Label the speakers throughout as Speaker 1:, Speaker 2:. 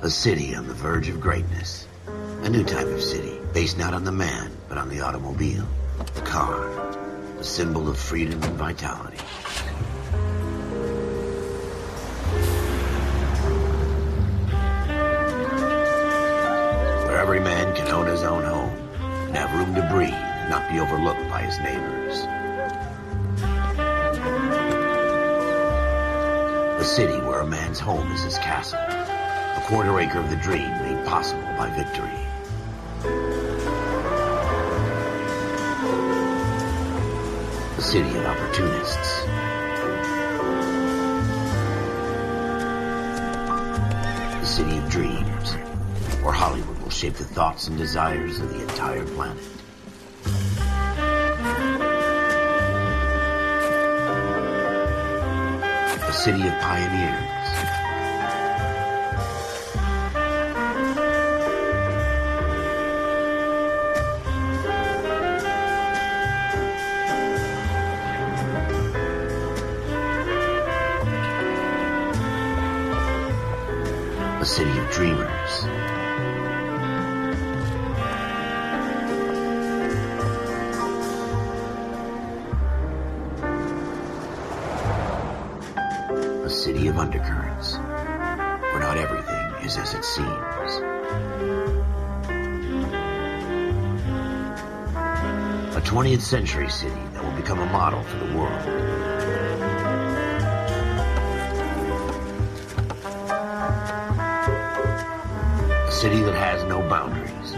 Speaker 1: A city on the verge of greatness. A new type of city, based not on the man, but on the automobile. The car. The symbol of freedom and vitality. Where every man can own his own home, and have room to breathe, and not be overlooked by his neighbors. A city where a man's home is his castle. A quarter acre of the dream made possible by victory. A city of opportunists. A city of dreams, where Hollywood will shape the thoughts and desires of the entire planet. A city of pioneers. A city of dreamers. A city of undercurrents, where not everything is as it seems. A 20th century city that will become a model for the world. A city that has no boundaries,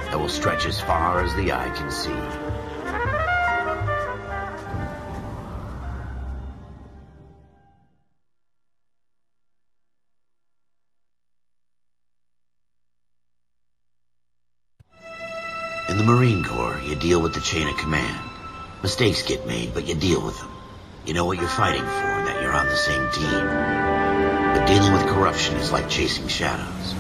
Speaker 1: that will stretch as far as the eye can see. In the Marine Corps, you deal with the chain of command. Mistakes get made, but you deal with them. You know what you're fighting for and that you're on the same team. But dealing with corruption is like chasing shadows.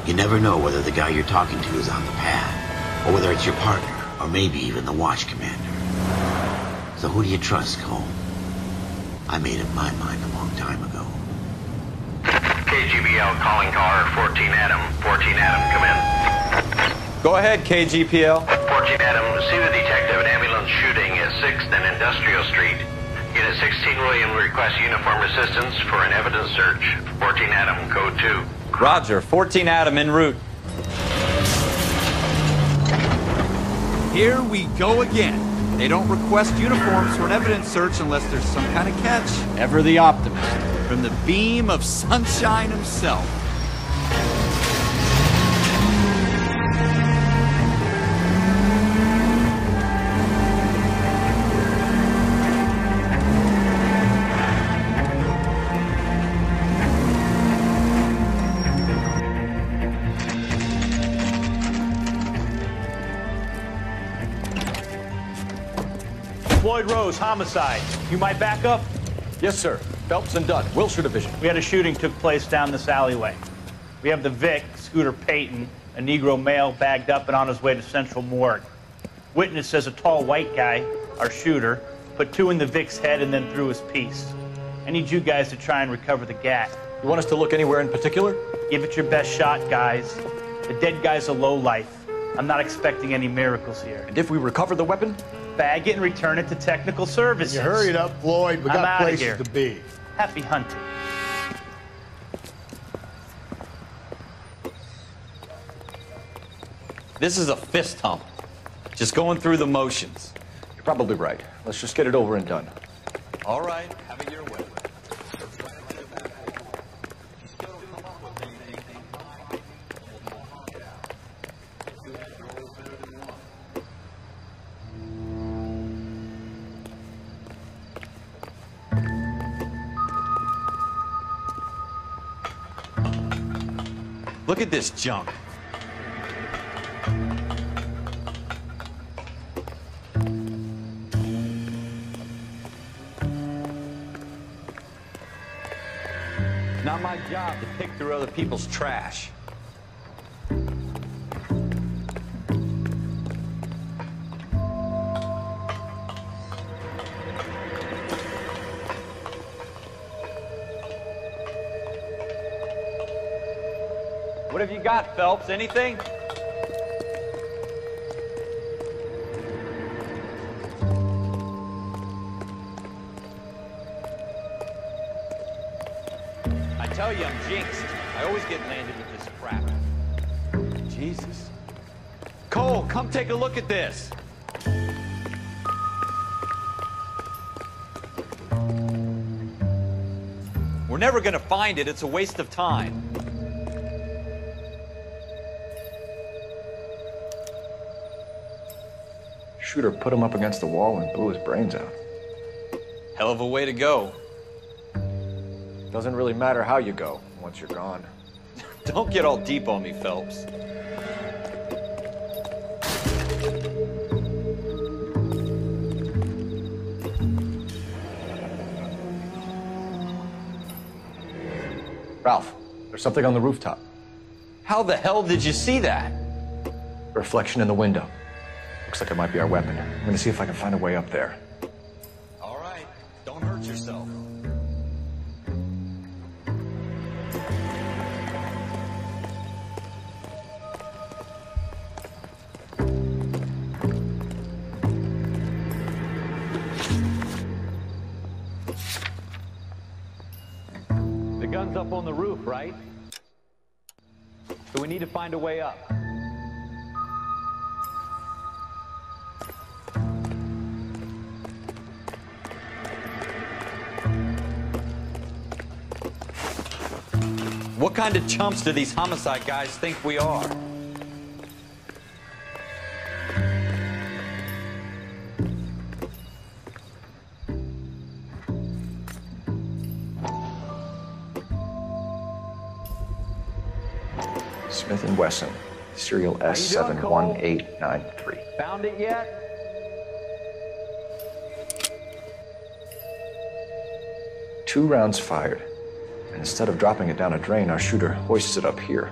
Speaker 1: You never know whether the guy you're talking to is on the pad, or whether it's your partner, or maybe even the watch commander. So who do you trust, Cole? I made up my mind a long time ago.
Speaker 2: KGBL calling car 14 Adam. 14 Adam, come in.
Speaker 3: Go ahead, KGPL.
Speaker 2: 14 Adam, see the detective at ambulance shooting at 6th and Industrial Street. Unit 16 William requests uniform assistance for an evidence search. 14 Adam, code 2.
Speaker 3: Roger, 14 Adam en route.
Speaker 4: Here we go again. They don't request uniforms for an evidence search unless there's some kind of catch. Ever the optimist. From the beam of sunshine himself.
Speaker 5: Floyd Rose, homicide. You might back up?
Speaker 6: Yes, sir. Phelps and Dunn, Wilshire Division.
Speaker 5: We had a shooting took place down this alleyway. We have the Vic, Scooter Payton, a Negro male bagged up and on his way to Central Morgue. Witness says a tall white guy, our shooter, put 2 in the Vic's head and then threw his piece. I need you guys to try and recover the gat.
Speaker 6: You want us to look anywhere in particular?
Speaker 5: Give it your best shot, guys. The dead guy's a lowlife. I'm not expecting any miracles here.
Speaker 6: And if we recover the weapon?
Speaker 5: Bag it and return it to technical services.
Speaker 7: You hurry it up, Floyd. We
Speaker 5: I'm
Speaker 7: got
Speaker 5: outta
Speaker 7: places
Speaker 5: here.
Speaker 7: to be.
Speaker 5: Happy hunting.
Speaker 3: This is a fist hump. Just going through the motions.
Speaker 6: You're probably right. Let's just get it over and done.
Speaker 3: All right, have it your way. Look at this junk. Not my job to pick through other people's trash. What have you got, Phelps? Anything? I tell you, I'm jinxed. I always get landed with this crap. Jesus. Cole, come take a look at this. We're never gonna find it. It's a waste of time.
Speaker 6: Shooter put him up against the wall and blew his brains out.
Speaker 3: Hell of a way to go.
Speaker 6: Doesn't really matter how you go once you're gone.
Speaker 3: Don't get all deep on me, Phelps.
Speaker 6: Ralph, there's something on the rooftop.
Speaker 3: How the hell did you see that?
Speaker 6: A reflection in the window. Looks like it might be our weapon. I'm gonna see if I can find a way up there.
Speaker 3: All right, don't hurt yourself. The gun's up on the roof, right? So we need to find a way up. What kind of chumps do these homicide guys think we are?
Speaker 6: Smith & Wesson, serial S71893.
Speaker 3: Found it yet?
Speaker 6: Two rounds fired. And instead of dropping it down a drain, our shooter hoists it up here.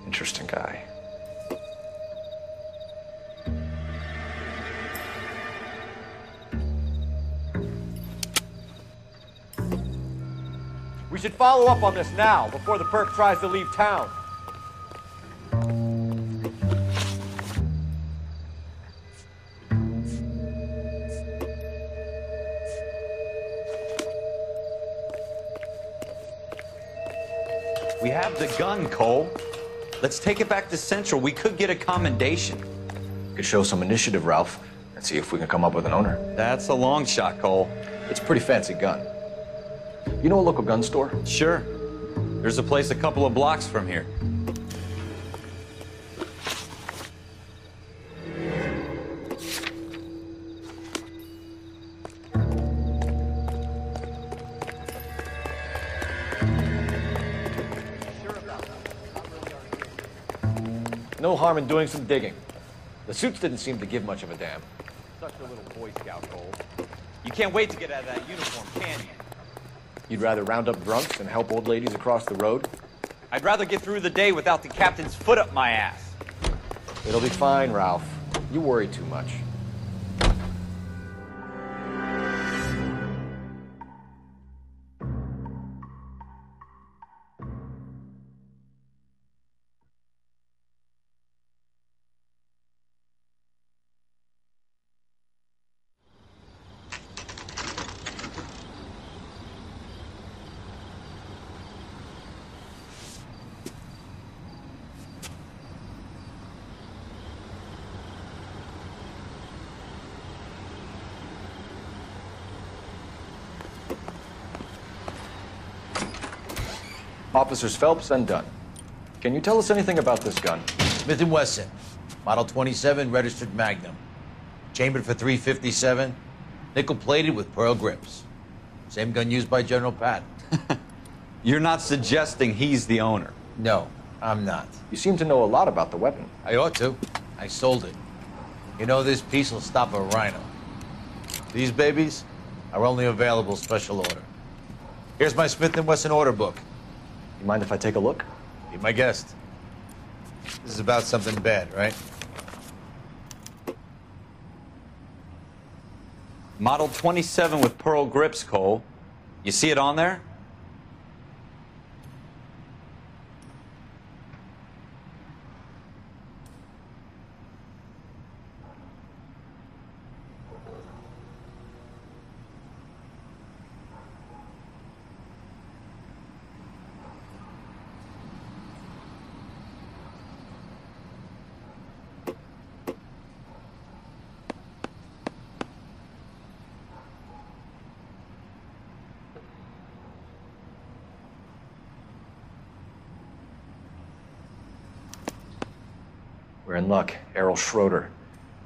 Speaker 6: Interesting guy.
Speaker 7: We should follow up on this now, before the perp tries to leave town.
Speaker 3: We have the gun, Cole. Let's take it back to Central. We could get a commendation.
Speaker 6: Could show some initiative, Ralph, and see if we can come up with an owner.
Speaker 3: That's a long shot, Cole.
Speaker 6: It's a pretty fancy gun. You know a local gun store?
Speaker 3: Sure. There's a place a couple of blocks from here.
Speaker 7: No harm in doing some digging. The suits didn't seem to give much of a damn.
Speaker 3: Such a little Boy Scout, Cole. You can't wait to get out of that uniform, can you?
Speaker 6: You'd rather round up drunks than help old ladies across the road?
Speaker 3: I'd rather get through the day without the captain's foot up my ass.
Speaker 6: It'll be fine, Ralph. You worry too much. Officers Phelps and Dunn. Can you tell us anything about this gun?
Speaker 1: Smith & Wesson, Model 27, registered Magnum. Chambered for .357, nickel-plated with pearl grips. Same gun used by General Patton.
Speaker 3: You're not suggesting he's the owner?
Speaker 1: No, I'm not.
Speaker 6: You seem to know a lot about the weapon.
Speaker 1: I ought to. I sold it. You know, this piece will stop a rhino. These babies are only available special order. Here's my Smith & Wesson order book.
Speaker 6: You mind if I take a look?
Speaker 1: Be my guest. This is about something bad, right?
Speaker 3: Model 27 with pearl grips, Cole. You see it on there?
Speaker 6: We're in luck. Errol Schroeder,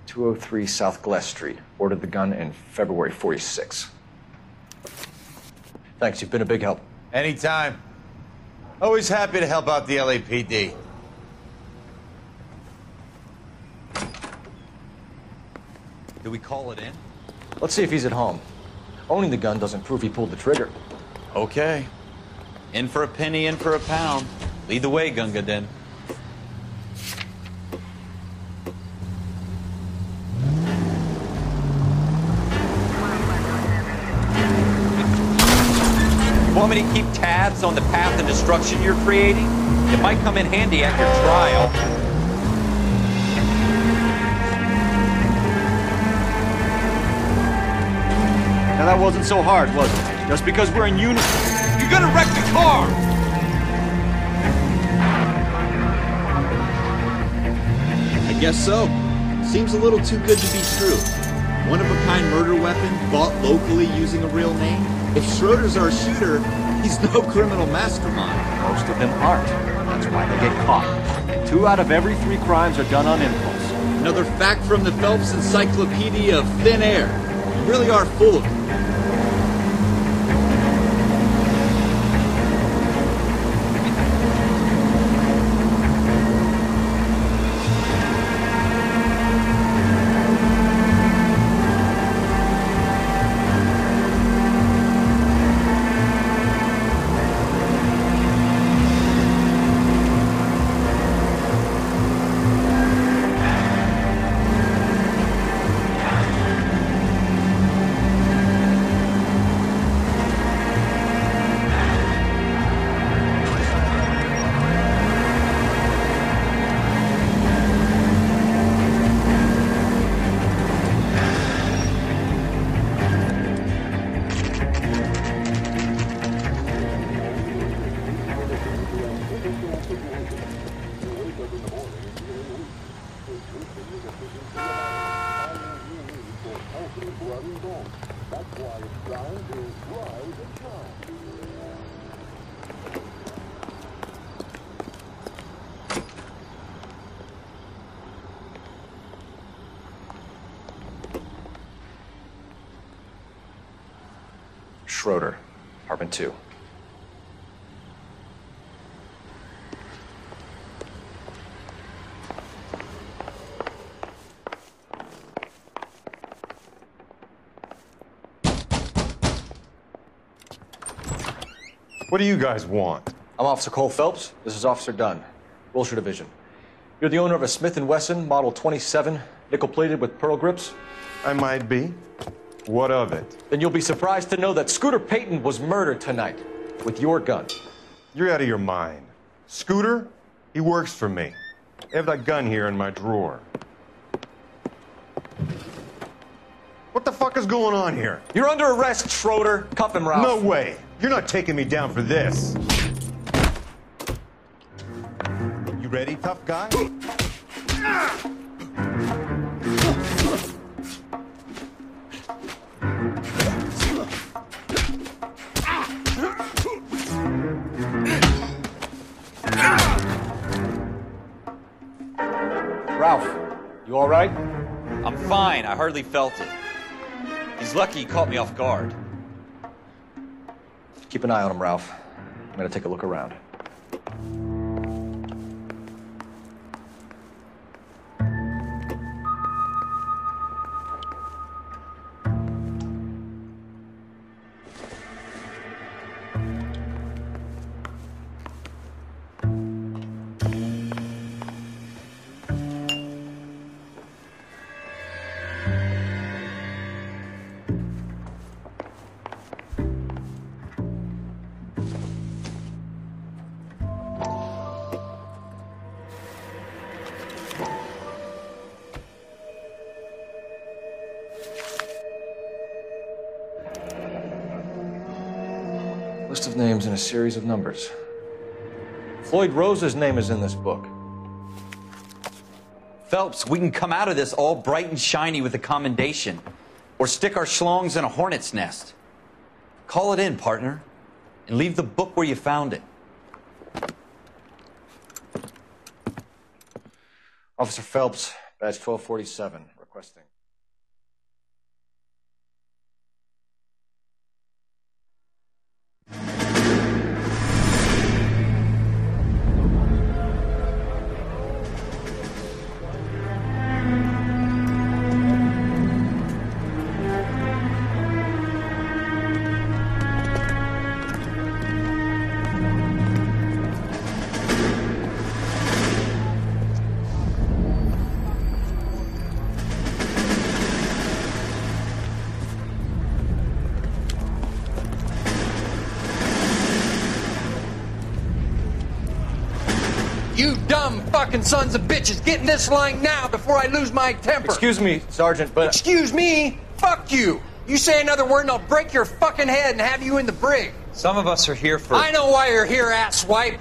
Speaker 6: 203 South Glass Street. Ordered the gun in February 46. Thanks, you've been a big help.
Speaker 8: Anytime. Always happy to help out the LAPD.
Speaker 4: Do we call it in?
Speaker 6: Let's see if he's at home. Owning the gun doesn't prove he pulled the trigger.
Speaker 4: Okay. In for a penny, in for a pound. Lead the way, Gunga Din. Want me to keep tabs on the path of destruction you're creating? It might come in handy at your trial.
Speaker 3: Now that wasn't so hard, was it? Just because we're in uniform. You're gonna wreck the car!
Speaker 4: I guess so. Seems a little too good to be true. One-of-a-kind murder weapon bought locally using a real name? If Schroeder's our shooter, he's no criminal mastermind.
Speaker 3: Most of them aren't. That's why they get caught. And 2 out of every 3 crimes are done on impulse.
Speaker 4: Another fact from the Phelps Encyclopedia of Thin Air. You really are full of it.
Speaker 6: Schroeder, apartment 2.
Speaker 8: What do you guys want?
Speaker 6: I'm Officer Cole Phelps. This is Officer Dunn, Wilshire Division. You're the owner of a Smith & Wesson Model 27, nickel-plated with pearl grips?
Speaker 8: I might be. What of it?
Speaker 6: Then you'll be surprised to know that Scooter Payton was murdered tonight with your gun.
Speaker 8: You're out of your mind. Scooter? He works for me. I have that gun here in my drawer. What the fuck is going on here?
Speaker 6: You're under arrest, Schroeder. Cuff him, Ralph.
Speaker 8: No way. You're not taking me down for this. You ready, tough guy?
Speaker 6: Ralph, you all right?
Speaker 4: I'm fine. I hardly felt it. He's lucky he caught me off guard.
Speaker 6: Keep an eye on him, Ralph. I'm gonna take a look around. List of names and a series of numbers. Floyd Rose's name is in this book.
Speaker 4: Phelps, we can come out of this all bright and shiny with a commendation. Or stick our schlongs in a hornet's nest. Call it in, partner. And leave the book where you found it.
Speaker 6: Officer Phelps, badge 1247, requesting.
Speaker 9: You dumb fucking sons of bitches, get in this line now before I lose my temper.
Speaker 6: Excuse me, Sergeant, but...
Speaker 9: Excuse me? Fuck you. You say another word and I'll break your fucking head and have you in the brig.
Speaker 10: Some of us are here for...
Speaker 9: I know why you're here, asswipe.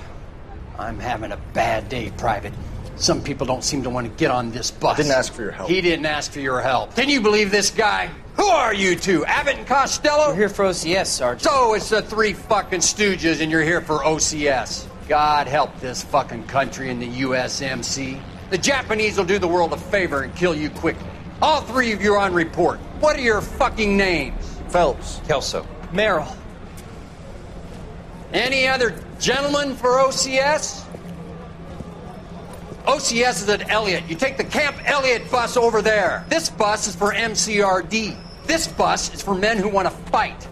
Speaker 9: I'm having a bad day, Private. Some people don't seem to want to get on this bus.
Speaker 6: I didn't ask for your help.
Speaker 9: He didn't ask for your help. Can you believe this guy? Who are you two? Abbott and Costello?
Speaker 10: We're here for OCS, Sergeant.
Speaker 9: So it's the three fucking stooges and you're here for OCS. God help this fucking country and the USMC. The Japanese will do the world a favor and kill you quickly. All three of you are on report. What are your fucking names?
Speaker 6: Phelps.
Speaker 10: Kelso.
Speaker 9: Merrill. Any other gentlemen for OCS? OCS is at Elliott. You take the Camp Elliott bus over there. This bus is for MCRD. This bus is for men who want to fight.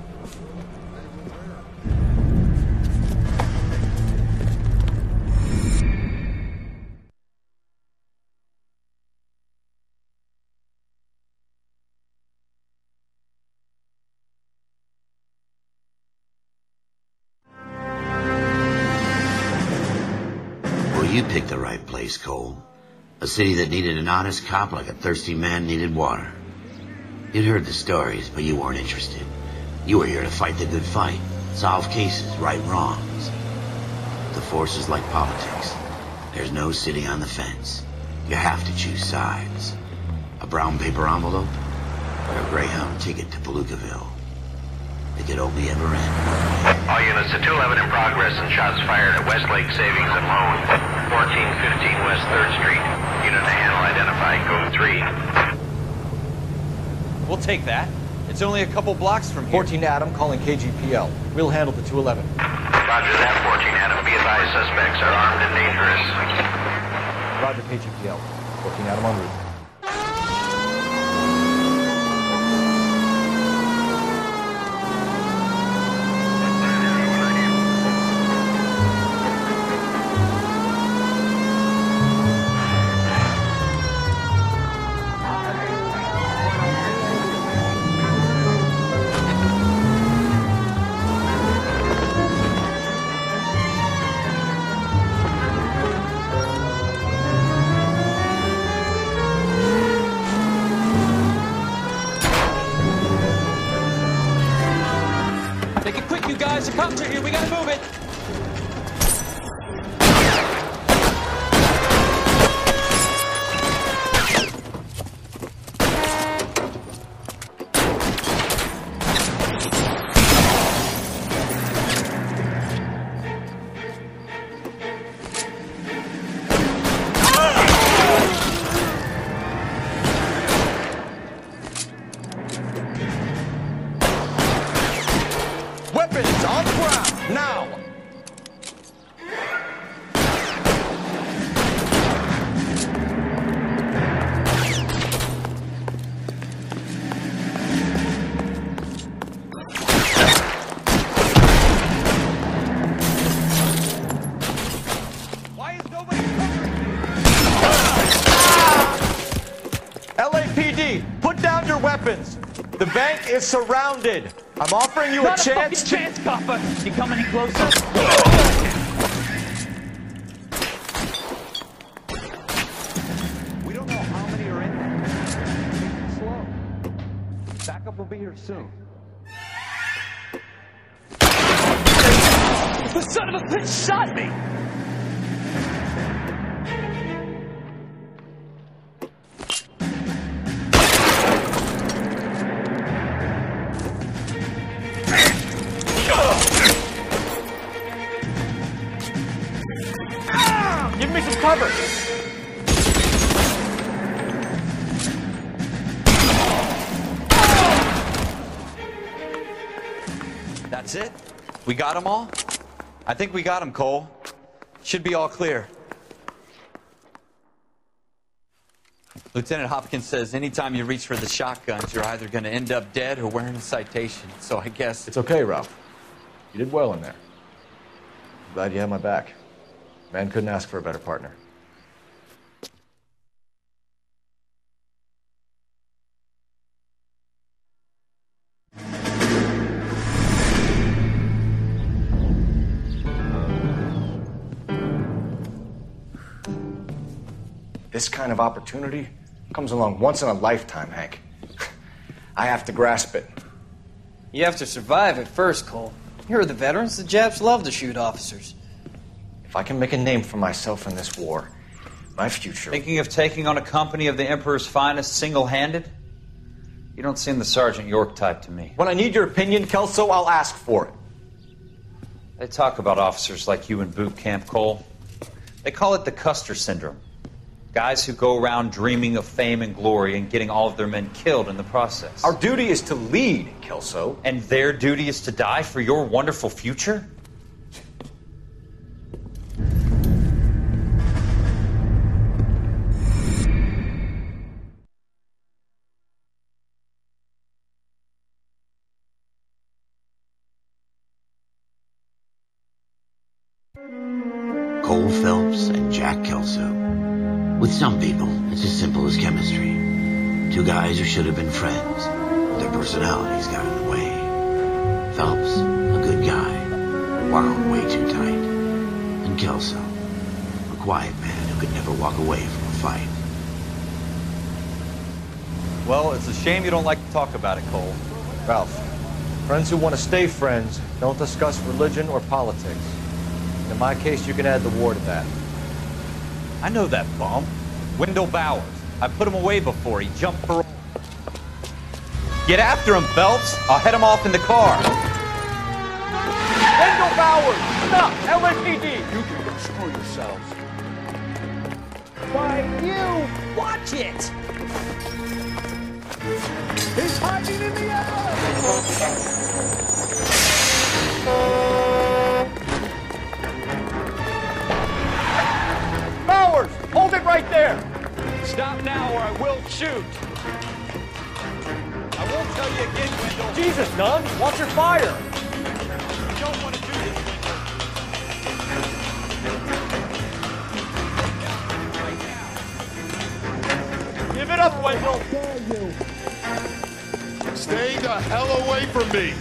Speaker 1: You picked the right place, Cole. A city that needed an honest cop like a thirsty man needed water. You'd heard the stories, but you weren't interested. You were here to fight the good fight, solve cases, right wrongs. The force is like politics. There's no sitting on the fence. You have to choose sides. A brown paper envelope, or a Greyhound ticket to Palookaville. It could only ever end.
Speaker 2: All units to 211 in progress and shots fired at Westlake Savings and Loan, 1415 West 3rd Street. Unit to handle identified, code 3.
Speaker 3: We'll take that. It's only a couple blocks from here.
Speaker 6: 14 Adam calling KGPL. We'll handle the 211.
Speaker 2: Roger that, 14 Adam. Be advised, suspects are armed and dangerous.
Speaker 6: Roger, KGPL. 14 Adam en route.
Speaker 3: The cops are here. We gotta move it.
Speaker 8: Weapons on the ground, now!
Speaker 3: Why is nobody covering me?
Speaker 8: LAPD, put down your weapons. The bank is surrounded. I'm offering you a chance to...
Speaker 5: chance, copper. You come any closer?
Speaker 3: We don't know how many are in there. Take it slow. Backup will be here soon. The son of a bitch shot me!
Speaker 8: Give me some cover.
Speaker 10: That's it? We got them all?
Speaker 3: I think we got them, Cole. Should be all clear. Lieutenant Hopkins says anytime you reach for the shotguns, you're either going to end up dead or wearing a citation. So I guess...
Speaker 6: It's okay, Ralph. You did well in there. Glad you had my back. Man couldn't ask for a better partner. This kind of opportunity comes along once in a lifetime, Hank. I have to grasp it.
Speaker 10: You have to survive it first, Cole. Here are the veterans. The Japs love to shoot officers.
Speaker 6: If I can make a name for myself in this war, my future...
Speaker 10: Thinking of taking on a company of the Emperor's finest single-handed? You don't seem the Sergeant York type to me.
Speaker 6: When I need your opinion, Kelso, I'll ask for it.
Speaker 10: They talk about officers like you in boot camp, Cole. They call it the Custer Syndrome. Guys who go around dreaming of fame and glory and getting all of their men killed in the process.
Speaker 6: Our duty is to lead, Kelso.
Speaker 10: And their duty is to die for your wonderful future?
Speaker 1: Cole Phelps and Jack Kelso. With some people, it's as simple as chemistry. Two guys who should have been friends, but their personalities got in the way. Phelps, a good guy, wound way too tight. And Kelso, a quiet man who could never walk away from a fight.
Speaker 3: Well, it's a shame you don't like to talk about it, Cole.
Speaker 6: Ralph, friends who want to stay friends don't discuss religion or politics. In my case, you can add the war to that.
Speaker 3: I know that bum. Wendell Bowers. I put him away before. He jumped parole. Get after him, Phelps. I'll head him off in the car.
Speaker 7: Wendell Bowers! Enough! LAPD! You can go screw yourselves. Why, you! Watch it! He's hiding in the alley! Bowers! Hold it right there! Stop now or I will shoot!
Speaker 3: I won't tell you again, Wendell.
Speaker 7: Jesus, Nunn! Watch your fire!
Speaker 3: You don't want to do this, Wendell. Right now.
Speaker 7: Give it up, Wendell!
Speaker 11: Stay the hell away from me!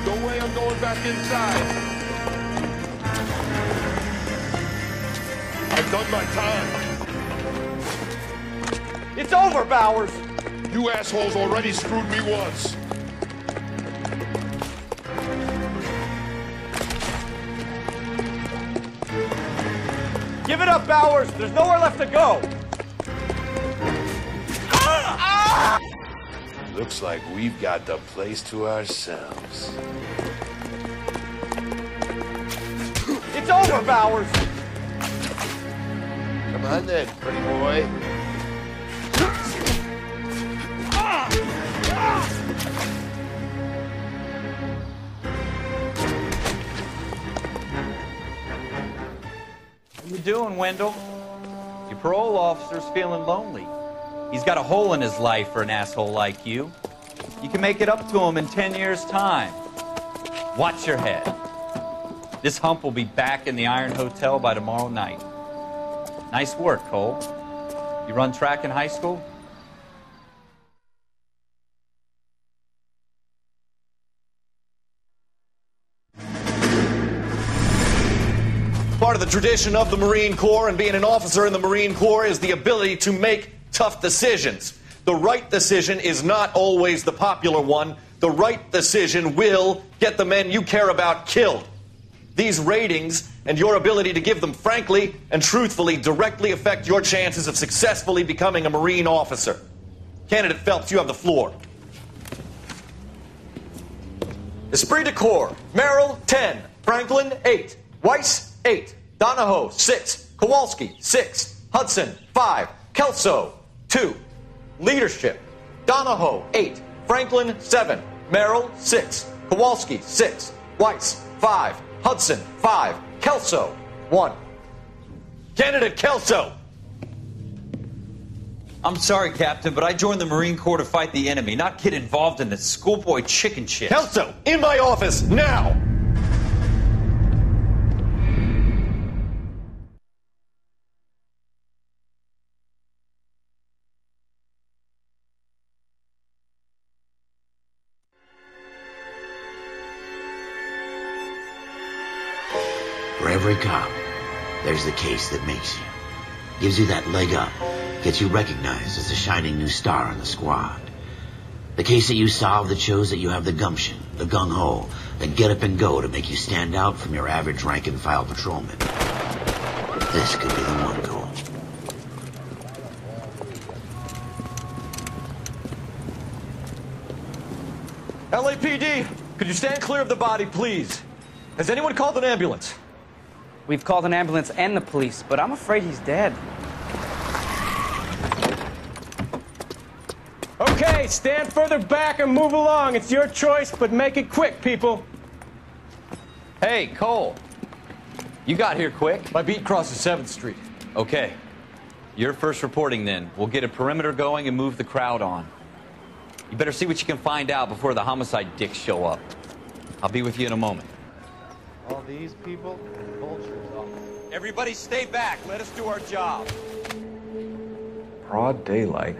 Speaker 11: No way I'm going back inside. I've done my time.
Speaker 7: It's over, Bowers!
Speaker 11: You assholes already screwed me once.
Speaker 7: Give it up, Bowers! There's nowhere left to go!
Speaker 11: Looks like we've got the place to ourselves.
Speaker 7: It's over, Bowers!
Speaker 11: Come on then, pretty boy.
Speaker 3: What you doing, Wendell? Your parole officer's feeling lonely. He's got a hole in his life for an asshole like you. You can make it up to him in 10 years' time. Watch your head. This hump will be back in the Iron Hotel by tomorrow night. Nice work, Cole. You run track in high school?
Speaker 12: Part of the tradition of the Marine Corps and being an officer in the Marine Corps is the ability to make tough decisions. The right decision is not always the popular one. The right decision will get the men you care about killed. These ratings and your ability to give them frankly and truthfully directly affect your chances of successfully becoming a Marine officer. Candidate Phelps, you have the floor. Esprit de Corps, Merrill, 10. Franklin, 8. Weiss, 8. Donahoe, 6. Kowalski, 6. Hudson, 5. Kelso, 2. Leadership, Donahoe, 8. Franklin, 7. Merrill, 6. Kowalski, 6. Weiss, 5. Hudson, 5. Kelso, 1. Candidate Kelso!
Speaker 10: I'm sorry, Captain, but I joined the Marine Corps to fight the enemy, not get involved in this schoolboy chicken shit.
Speaker 12: Kelso, in my office, now!
Speaker 1: For every cop, there's the case that makes you. Gives you that leg up. Gets you recognized as a shining new star in the squad. The case that you solve that shows that you have the gumption, the gung-ho, the get up and go to make you stand out from your average rank-and-file patrolman. This could be the one, Cole.
Speaker 12: LAPD, could you stand clear of the body, please? Has anyone called an ambulance?
Speaker 13: We've called an ambulance and the police, but I'm afraid he's dead.
Speaker 14: Okay, stand further back and move along. It's your choice, but make it quick, people.
Speaker 3: Hey, Cole. You got here quick.
Speaker 12: My beat crosses 7th Street.
Speaker 3: Okay. You're first reporting then. We'll get a perimeter going and move the crowd on. You better see what you can find out before the homicide dicks show up. I'll be with you in a moment.
Speaker 15: All these people, vultures.
Speaker 3: Everybody stay back. Let us do our job.
Speaker 6: Broad daylight,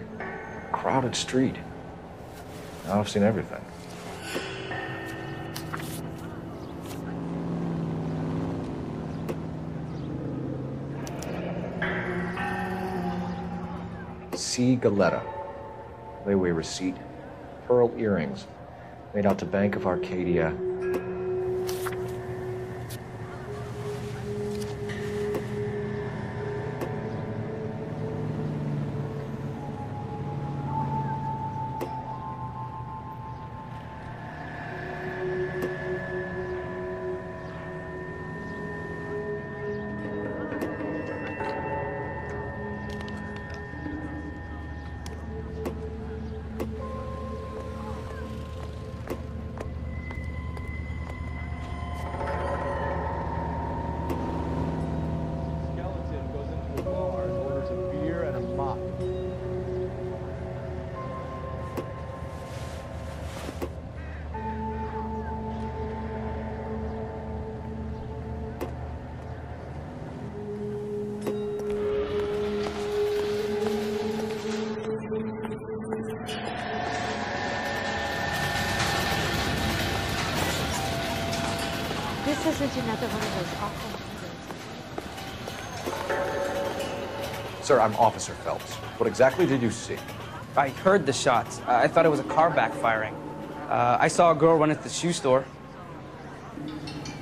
Speaker 6: crowded street. Now I've seen everything. C. Galetta. Layaway receipt. Pearl earrings. Made out to Bank of Arcadia.
Speaker 16: This isn't another one of those awful.
Speaker 6: Sir, I'm Officer Phelps. What exactly did you see?
Speaker 13: I heard the shots. I thought it was a car backfiring. I saw a girl run into the shoe store.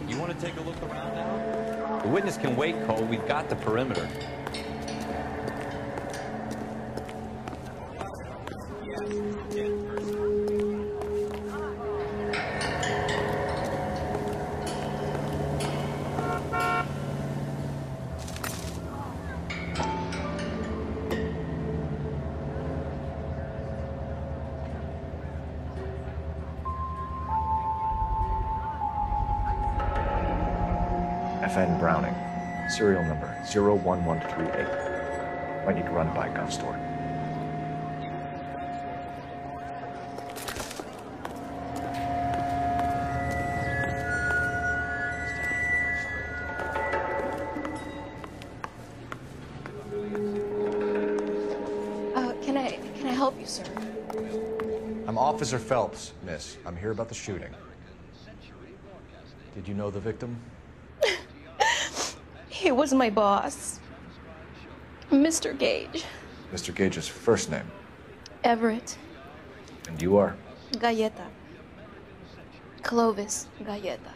Speaker 3: You want to take a look around now? The witness can wait, Cole. We've got the perimeter.
Speaker 6: FN Browning, serial number 01138. Might need to run by a gun store.
Speaker 16: Can I help you, sir?
Speaker 6: I'm Officer Phelps, miss. I'm here about the shooting. Did you know the victim?
Speaker 16: He was my boss, Mr. Gage.
Speaker 6: Mr. Gage's first name.
Speaker 16: Everett.
Speaker 6: And you are?
Speaker 16: Galleta. Clovis Galleta.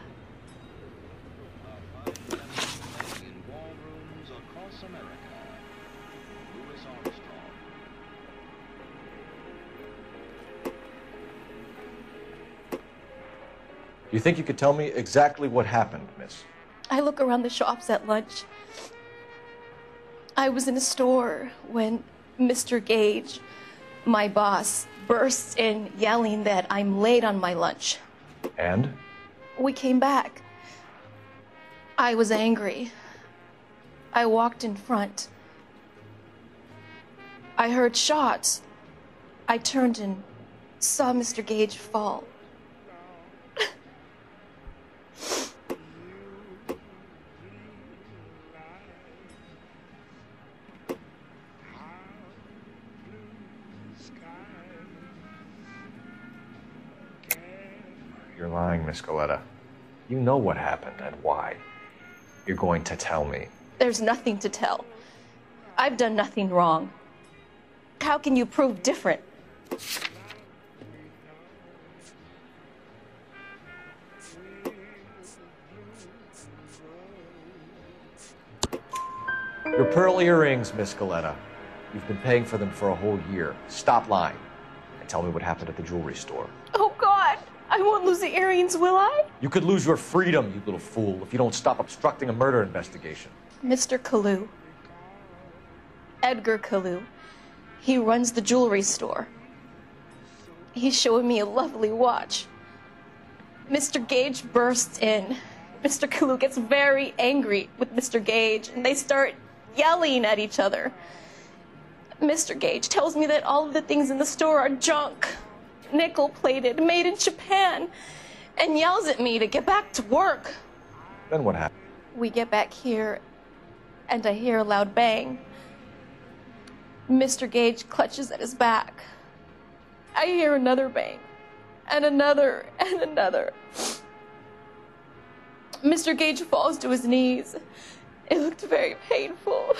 Speaker 6: You think you could tell me exactly what happened, miss?
Speaker 16: I look around the shops at lunch. I was in a store when Mr. Gage, my boss, bursts in yelling that I'm late on my lunch.
Speaker 6: And?
Speaker 16: We came back. I was angry. I walked in front. I heard shots. I turned and saw Mr. Gage fall.
Speaker 6: You're lying, Miss Goleta. You know what happened and why. You're going to tell me.
Speaker 16: There's nothing to tell. I've done nothing wrong. How can you prove different?
Speaker 7: Your pearl earrings, Miss Goleta. You've been paying for them for a whole year. Stop lying and tell me what happened at the jewelry store.
Speaker 16: Oh, God! I won't lose the earrings, will I?
Speaker 7: You could lose your freedom, you little fool, if you don't stop obstructing a murder investigation.
Speaker 16: Mr. Kalu. Edgar Kalu. He runs the jewelry store. He's showing me a lovely watch. Mr. Gage bursts in. Mr. Kalu gets very angry with Mr. Gage, and they start yelling at each other. Mr. Gage tells me that all of the things in the store are junk, nickel-plated, made in Japan, and yells at me to get back to work.
Speaker 6: Then what happened?
Speaker 16: We get back here, and I hear a loud bang. Mr. Gage clutches at his back. I hear another bang, and another, and another. Mr. Gage falls to his knees. It looked very painful.